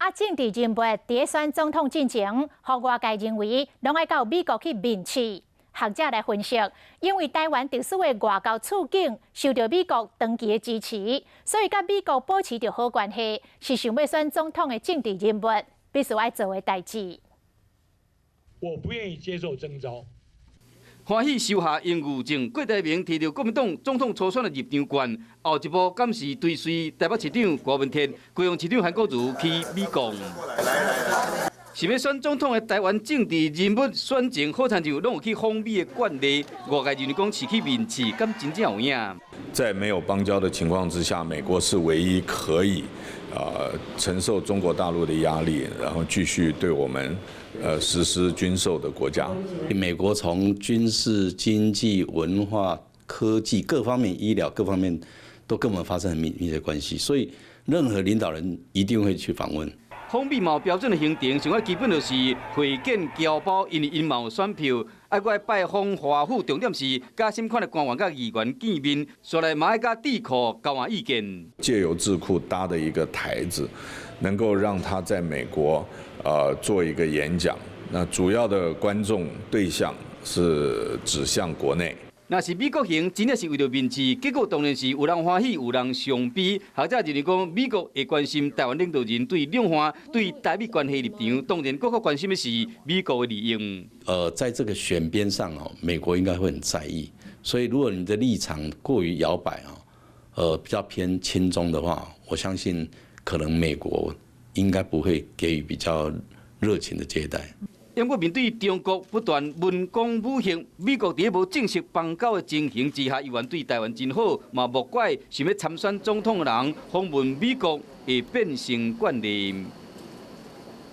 甲政治人物伫选总统进前，互外界认为拢爱到美国去面试。学者来分析，因为台湾特殊的外交处境受到美国长期的支持，所以甲美国保持着好关系，是想要选总统的政治人物必须爱做的代志。我不愿意接受征召。 欢喜收下英语证，郭台铭摕到国民党总统初选的入场券，后一步敢是追随台北市长郭文天、高雄市长韩国瑜去美国。想要选总统的台湾政治人物选前好亲像拢有去访美的惯例，外界认为讲是去面试，敢真正有影？在没有邦交的情况之下，美国是唯一可以承受中国大陆的压力，然后继续对我们实施军售的国家。美国从军事、经济、文化、科技各方面、医疗各方面都跟我们发生很密切的关系，所以任何领导人一定会去访问。 访美嘛有标准的行程，上爱基本就是会见侨胞，因为因嘛有选票，爱过来拜访华府，重点是甲新款的官员甲议员见面，所来嘛爱甲智库交换意见。借由智库搭的一个台子，能够让他在美国做一个演讲，那主要的观众对象是指向国内。 若是美国行，真正是为了面子，结果当然是有人欢喜，有人伤悲。学者认为讲，美国会关心台湾领导人对两岸、对台美关系立场，当然更关心的是美国的利益。在这个选边上哦，美国应该会很在意。所以，如果你的立场过于摇摆比较偏亲中的话，我相信可能美国应该不会给予比较热情的接待。 因为面对中国不断文攻武吓，美国伫无正式邦交的情形之下，依然对台湾真好，嘛莫怪想要参选总统的人访问美国会变成惯例。